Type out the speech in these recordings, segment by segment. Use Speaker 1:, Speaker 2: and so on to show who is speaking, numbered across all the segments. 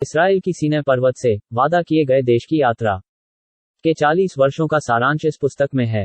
Speaker 1: Israel की सीनै पर्वत से वादा किए गए देश की यात्रा के 40 वर्षों का सारांश इस पुस्तक में है।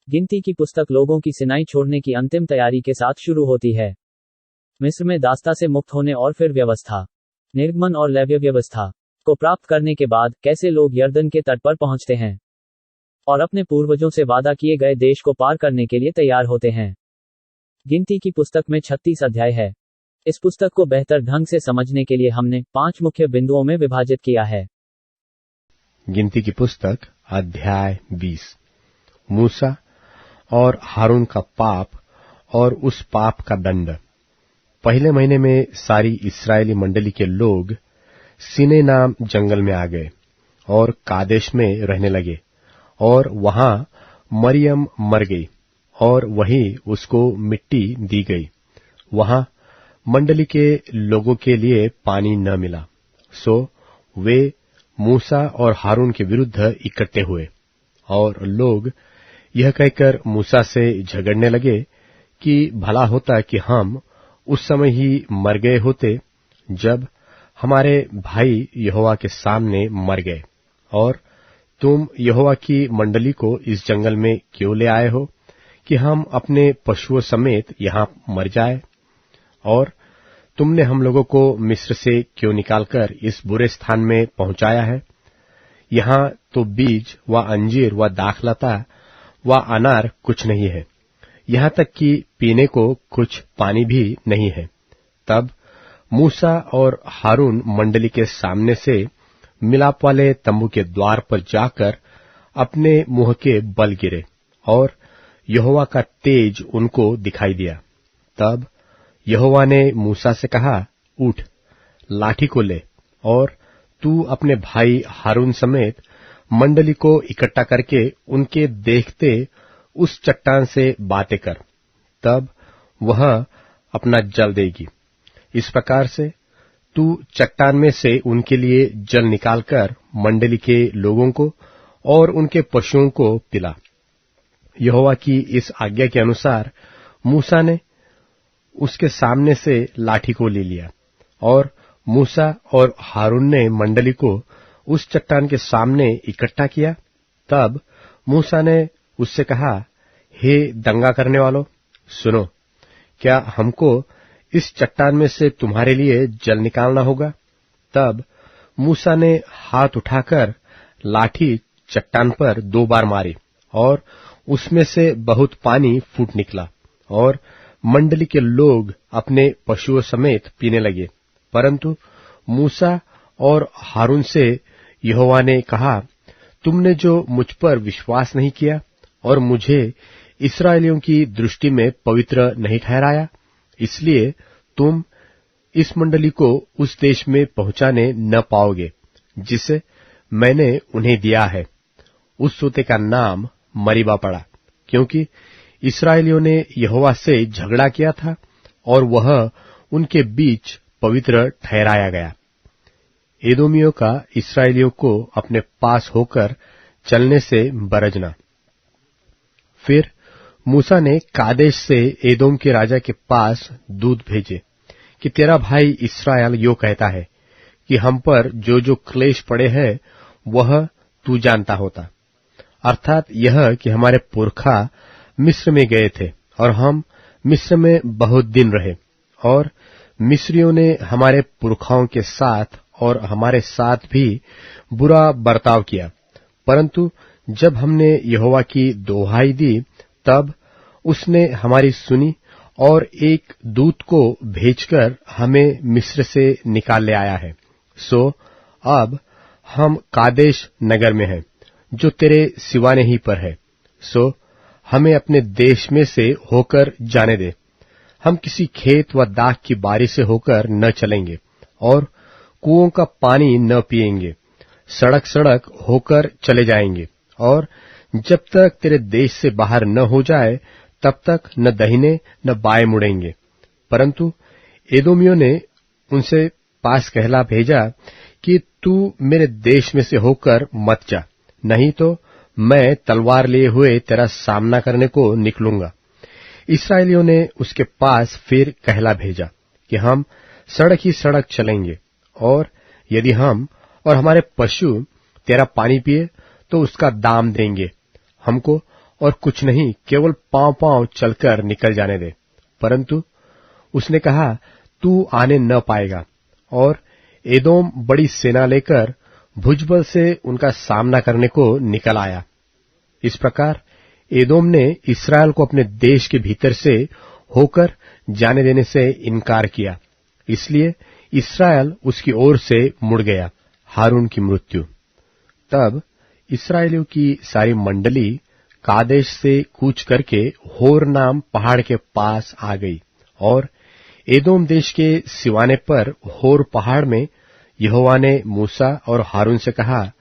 Speaker 1: गिनती की पुस्तक लोगों की सिनाई छोड़ने की अंतिम तैयारी के साथ शुरू होती है। मिस्र में दास्ता से मुक्त होने और फिर व्यवस्था, निर्गमन और लेव्य व्यवस्था को प्राप्त करने के बाद कैसे लोग यर्दन के तट पर पहुंचते हैं और अपने पूर्वजों से वादा किए गए देश को पार करने के लिए तैयार होते हैं। गिनती की पुस्तक में 36 अध्याय है। इस पुस्तक को बेहतर ढंग से समझने के लिए हमने 5 मुख्य बिंदुओं में विभाजित किया है।
Speaker 2: गिनती की पुस्तक अध्याय 20। मूसा और हारून का पाप और उस पाप का दंड। पहले महीने में सारी इस्राएली मंडली के लोग सीनै नाम जंगल में आ गए और कादेश में रहने लगे, और वहां मरियम मर गई और वहीं उसको मिट्टी दी गई। वहां मंडली के लोगों के लिए पानी न मिला, सो वे मूसा और हारून के विरुद्ध इकट्ठे हुए, और लोग यह कहकर मूसा से झगड़ने लगे कि भला होता कि हम उस समय ही मर गए होते जब हमारे भाई यहोवा के सामने मर गए, और तुम यहोवा की मंडली को इस जंगल में क्यों ले आए हो कि हम अपने पशुओं समेत यहां मर जाए। और तुमने हम लोगों को मिस्र से क्यों निकालकर इस बुरे स्थान में पहुंचाया है। यहां तो बीज व अंजीर व दाखलता व अनार कुछ नहीं है, यहां तक कि पीने को कुछ पानी भी नहीं है। तब मूसा और हारून मंडली के सामने से मिलाप वाले तंबू के द्वार पर जाकर अपने मुंह के बल गिरे, और यहोवा का तेज उनको दिखाई दिया। तब यहोवा ने मूसा से कहा, उठ, लाठी को ले, और तू अपने भाई हारून समेत मंडली को इकट्ठा करके उनके देखते उस चट्टान से बातें कर, तब वह अपना जल देगी। इस प्रकार से तू चट्टान में से उनके लिए जल निकालकर मंडली के लोगों को और उनके पशुओं को पिला। यहोवा की इस आज्ञा के अनुसार मूसा ने उसके सामने से लाठी को ले लिया, और मूसा और हारून ने मंडली को उस चट्टान के सामने इकट्ठा किया। तब मूसा ने उससे कहा, हे दंगा करने वालों, सुनो, क्या हमको इस चट्टान में से तुम्हारे लिए जल निकालना होगा। तब मूसा ने हाथ उठाकर लाठी चट्टान पर 2 बार मारी, और उसमें से बहुत पानी फूट निकला, और मंडली के लोग अपने पशुओं समेत पीने लगे। परंतु मूसा और हारून से यहोवा ने कहा, तुमने जो मुझ पर विश्वास नहीं किया और मुझे इस्राएलियों की दृष्टि में पवित्र नहीं ठहराया, इसलिए तुम इस मंडली को उस देश में पहुंचाने न पाओगे जिसे मैंने उन्हें दिया है। उस सोते का नाम मरीबा पड़ा, क्योंकि इस्राएलियों ने यहोवा से झगड़ा किया था और वह उनके बीच पवित्र ठहराया गया। एदोमियों का इस्राएलियों को अपने पास होकर चलने से बरजना। फिर मूसा ने कादेश से एदोम के राजा के पास दूत भेजे कि तेरा भाई इस्राएल यो कहता है कि हम पर जो जो क्लेश पड़े हैं वह तू जानता होता, अर्थात यह कि हमारे पुरखा मिस्र में गए थे और हम मिस्र में बहुत दिन रहे, और मिस्रियों ने हमारे पुरखाओं के साथ और हमारे साथ भी बुरा बर्ताव किया। परंतु जब हमने यहोवा की दोहाई दी, तब उसने हमारी सुनी और एक दूत को भेजकर हमें मिस्र से निकाल ले आया है। सो अब हम कादेश नगर में हैं, जो तेरे सिवाने ही पर है। सो हमें अपने देश में से होकर जाने दे। हम किसी खेत व दाख की बारी से होकर न चलेंगे और कुओं का पानी न पिएंगे, सड़क सड़क होकर चले जाएंगे, और जब तक तेरे देश से बाहर न हो जाए तब तक न दाहिने न बाएं मुड़ेंगे। परंतु एदोमियों ने उनसे पास कहला भेजा कि तू मेरे देश में से होकर मत जा, नहीं तो मैं तलवार लिए हुए तेरा सामना करने को निकलूंगा। इस्राएलियों ने उसके पास फिर कहला भेजा कि हम सड़क ही सड़क चलेंगे, और यदि हम और हमारे पशु तेरा पानी पिए तो उसका दाम देंगे। हमको और कुछ नहीं, केवल पांव पांव चलकर निकल जाने दे। परंतु उसने कहा, तू आने न पाएगा। और एदोम बड़ी सेना लेकर भुजबल से उनका सामना करने को निकल आया। इस प्रकार एदोम ने इस्राएल को अपने देश के भीतर से होकर जाने देने से इनकार किया, इसलिए इस्राएल उसकी ओर से मुड़ गया। हारून की मृत्यु। तब इस्राएलियों की सारी मंडली कादेश से कूच करके होर नाम पहाड़ के पास आ गई, और एदोम देश के सिवाने पर होर पहाड़ में यहोवा ने मूसा और हारून से कहा,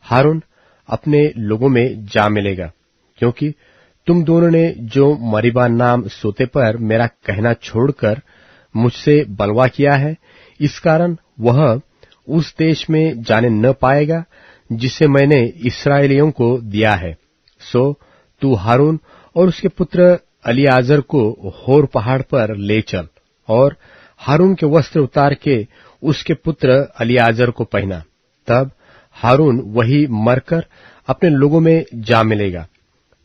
Speaker 2: हारून अपने लोगों में जा मिलेगा, क्योंकि तुम दोनों ने जो मरीबा नाम सोते पर मेरा कहना छोड़कर मुझसे बलवा किया है, इस कारण वह उस देश में जाने न पाएगा जिसे मैंने इस्राएलियों को दिया है। सो तू हारून और उसके पुत्र एलीआजर को होर पहाड़ पर ले चल, और हारून के वस्त्र उतार के उसके पुत्र एलीआजर को पहना। तब हारून वही मरकर अपने लोगों में जा मिलेगा।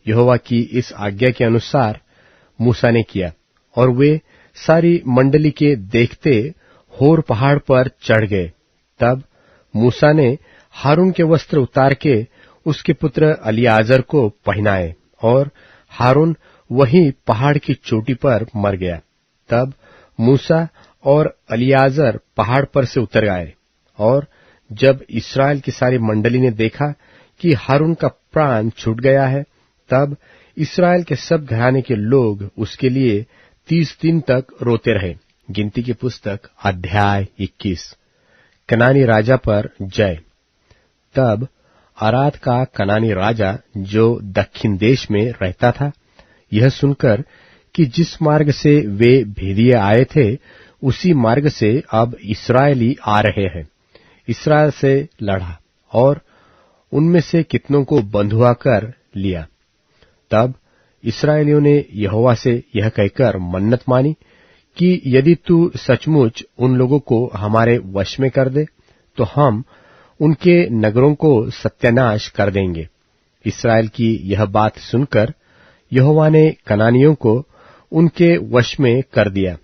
Speaker 2: यहोवा की इस आज्ञा के अनुसार मूसा ने किया, और वे सारी मंडली के देखते होर पहाड़ पर चढ़ गए। तब मूसा ने हारून के वस्त्र उतार के उसके पुत्र एलीआजर को पहनाए, और हारून वही पहाड़ की चोटी पर मर गया। तब मूसा और एलीआजर पहाड़ पर से उतर आए, और जब इस्राएल की सारी मंडली ने देखा कि हारून का प्राण छूट गया है, तब इस्राएल के सब घराने के लोग उसके लिए 30 दिन तक रोते रहे। गिनती की पुस्तक अध्याय 21। कनानी राजा पर जय। तब अराद का कनानी राजा जो दक्षिण देश में रहता था, यह सुनकर कि जिस मार्ग से वे भेदिए आए थे उसी मार्ग से अब इस्राएली आ रहे हैं, इस्राएल से लड़ा और उनमें से कितनों को बंधुआ कर लिया। तब इस्राएलियों ने यहोवा से यह कहकर मन्नत मानी कि यदि तू सचमुच उन लोगों को हमारे वश में कर दे तो हम उनके नगरों को सत्यानाश कर देंगे। इस्राएल की यह बात सुनकर यहोवा ने कनानियों को उनके वश में कर दिया,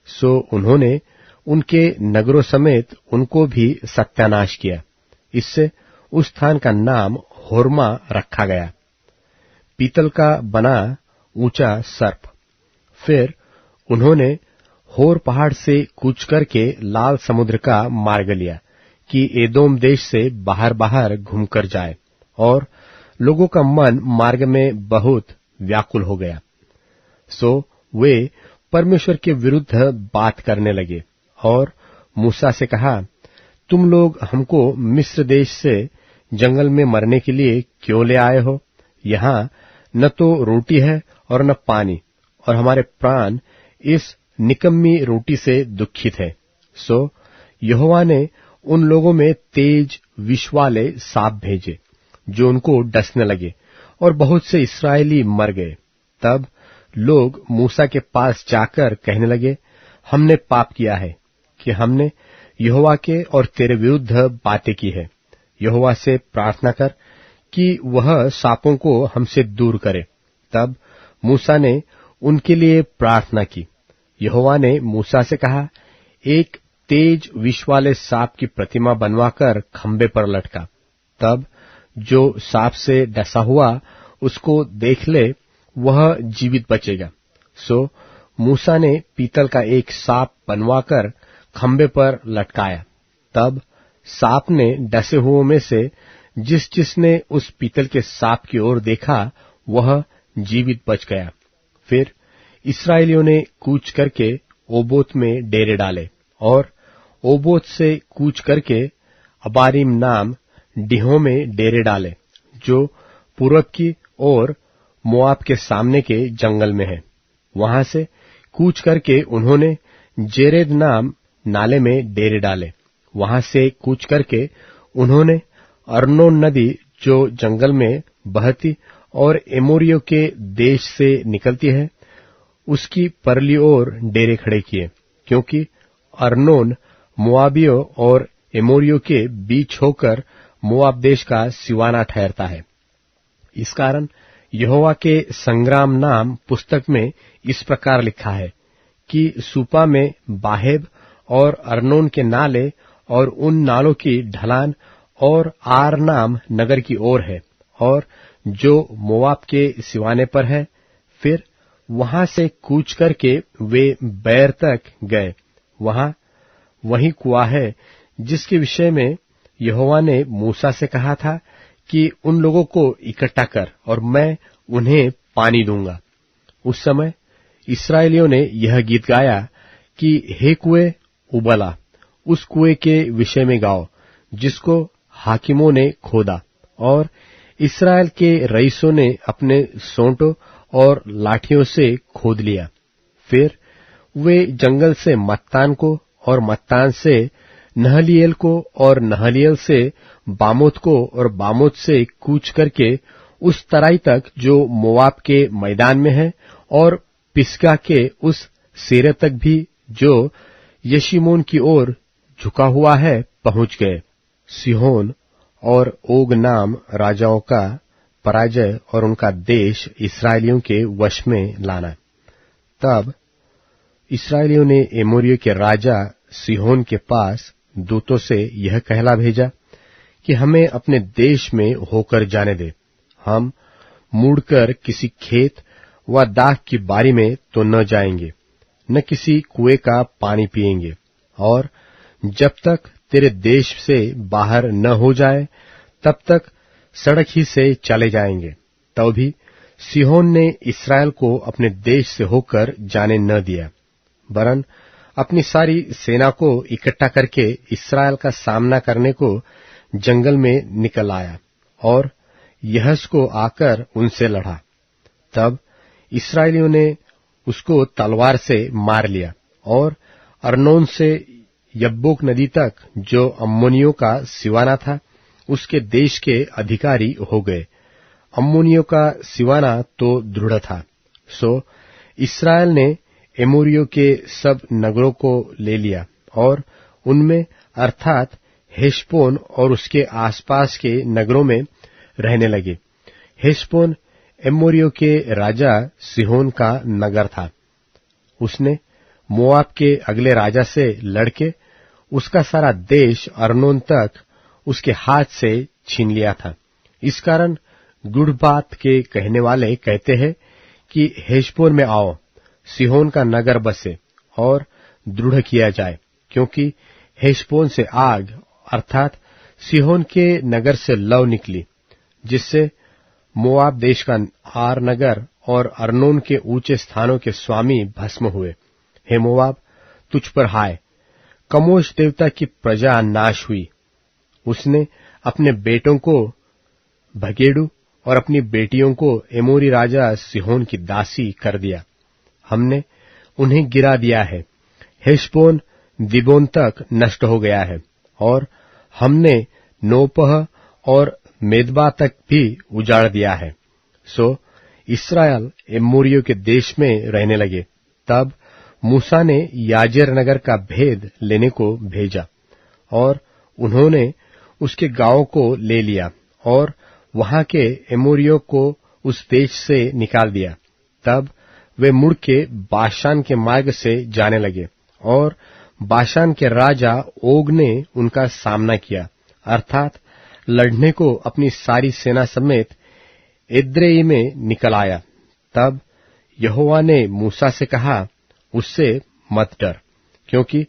Speaker 2: सो उन्होंने उनके नगरों समेत उनको भी सत्यानाश किया। इससे उस स्थान का नाम होर्मा रखा गया। पीतल का बना ऊंचा सर्प। फिर उन्होंने होर पहाड़ से कूच करके लाल समुद्र का मार्ग लिया कि एदोम देश से बाहर बाहर घूमकर जाए, और लोगों का मन मार्ग में बहुत व्याकुल हो गया। सो वे परमेश्वर के विरुद्ध बात करने लगे और मूसा से कहा, तुम लोग हमको मिस्र देश से जंगल में मरने के लिए क्यों ले आए हो? यहाँ न तो रोटी है और न पानी, और हमारे प्राण इस निकम्मी रोटी से दुखित है। सो यहोवा ने उन लोगों में तेज विष वाले सांप भेजे जो उनको डसने लगे, और बहुत से इस्राएली मर गए। तब लोग मूसा के पास जाकर कहने लगे, हमने पाप किया है कि हमने यहोवा के और तेरे विरुद्ध बातें की है। यहोवा से प्रार्थना कर कि वह सांपों को हमसे दूर करे। तब मूसा ने उनके लिए प्रार्थना की। यहोवा ने मूसा से कहा, एक तेज विष वाले सांप की प्रतिमा बनवाकर खंबे पर लटका। तब जो सांप से डसा हुआ उसको देख ले, वह जीवित बचेगा। सो मूसा ने पीतल का एक सांप बनवाकर खंबे पर लटकाया। तब सांप ने डसे हुओं में से जिस जिसने उस पीतल के सांप की ओर देखा वह जीवित बच गया। फिर इस्राएलियों ने कूच करके ओबोत में डेरे डाले, और ओबोत से कूच करके अबारीम नाम डीहों में डेरे डाले, जो पूरब की ओर मोआब के सामने के जंगल में है। वहां से कूच करके उन्होंने जेरेद नाम नाले में डेरे डाले। वहां से कूच करके उन्होंने अर्नोन नदी जो जंगल में बहती और एमोरियों के देश से निकलती है, उसकी परली ओर डेरे खड़े किए, क्योंकि अर्नोन मोआबियों और एमोरियों के बीच होकर मोआब देश का सिवाना ठहरता है। इस कारण यहोवा के संग्राम नाम पुस्तक में इस प्रकार लिखा है कि सूपा में बाहेब और अर्नोन के नाले और उन नालों की ढलान और आर नाम नगर की ओर है, और जो मोआब के सिवाने पर है। फिर वहां से कूच करके वे बैर तक गए। वहां वही कुआं है जिसके विषय में यहोवा ने मूसा से कहा था कि उन लोगों को इकट्ठा कर और मैं उन्हें पानी दूंगा। उस समय इस्राएलियों ने यह गीत गाया कि हे कुएं उबला, उस कुएं के विषय में गाओ जिसको हाकिमों ने खोदा और इस्राएल के रईसों ने अपने सोंटों और लाठियों से खोद लिया। फिर वे जंगल से मत्तान को और मत्तान से नहलियल को और नहलियल से बामोत को और बामोत से कूच करके उस तराई तक जो मोआब के मैदान में है और पिसगा के उस सिरे तक भी जो यशीमोन की ओर झुका हुआ है पहुंच गए। सिहोन और ओग नाम राजाओं का पराजय और उनका देश इस्राएलियों के वश में लाना। तब इस्राएलियों ने एमोरियों के राजा सिहोन के पास दूतों से यह कहला भेजा कि हमें अपने देश में होकर जाने दे। हम मुड़कर किसी खेत व दाख की बारी में तो न जाएंगे, न किसी कुएं का पानी पिएंगे, और जब तक तेरे देश से बाहर न हो जाए तब तक सड़क ही से चले जाएंगे। तब भी सिहोन ने इस्राएल को अपने देश से होकर जाने न दिया, वरन अपनी सारी सेना को इकट्ठा करके इस्राएल का सामना करने को जंगल में निकल आया और यहस को आकर उनसे लड़ा। तब इस्राएलियों ने उसको तलवार से मार लिया और अर्नोन से यब्बोक नदी तक, जो अम्मोनियों का सिवाना था, उसके देश के अधिकारी हो गए। अम्मोनियों का सिवाना तो दृढ़ था। सो इस्राएल ने एमोरियों के सब नगरों को ले लिया और उनमें अर्थात हेशबोन और उसके आसपास के नगरों में रहने लगे। हेशबोन एमोरियों के राजा सिहोन का नगर था। उसने मोआब के अगले राजा से लड़के उसका सारा देश अर्नोन तक उसके हाथ से छीन लिया था। इस कारण गुड़ बात के कहने वाले कहते हैं कि हेशबोन में आओ, सिहोन का नगर बसे और दृढ़ किया जाए, क्योंकि हेशबोन से आग अर्थात सिहोन के नगर से लौ निकली, जिससे मोआब देश का आर नगर और अर्नोन के ऊंचे स्थानों के स्वामी भस्म हुए। हे मोआब, तुझ पर हाय, कमोश देवता की प्रजा नाश हुई। उसने अपने बेटों को भगेड़ू और अपनी बेटियों को एमोरी राजा सिहोन की दासी कर दिया। हमने उन्हें गिरा दिया है। हेशबोन दिबोन तक नष्ट हो गया है और हमने नोपह और मेदबा तक भी उजाड़ दिया है। सो इस्राएल एमोरियों के देश में रहने लगे। तब मूसा ने याजेर नगर का भेद लेने को भेजा और उन्होंने उसके गांवों को ले लिया और वहां के एमोरियों को उस देश से निकाल दिया। तब वे मुड़ के बाशान के मार्ग से जाने लगे और बाशान के राजा ओग ने उनका सामना किया, अर्थात लड़ने को अपनी सारी सेना समेत एद्रेई में निकल आया। तब यहोवा ने मूसा से कहा, उससे मत डर, क्योंकि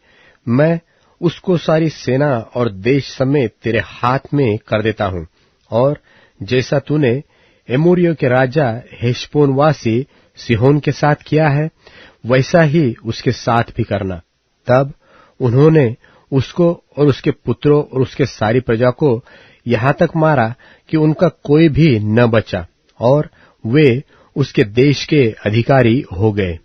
Speaker 2: मैं उसको सारी सेना और देश समेत तेरे हाथ में कर देता हूं, और जैसा तूने एमोरियों के राजा हेशबोनवासी सिहोन के साथ किया है, वैसा ही उसके साथ भी करना। तब उन्होंने उसको और उसके पुत्रों और उसके सारी प्रजा को यहां तक मारा कि उनका कोई भी न बचा, और वे उसके देश के अधिकारी हो गए।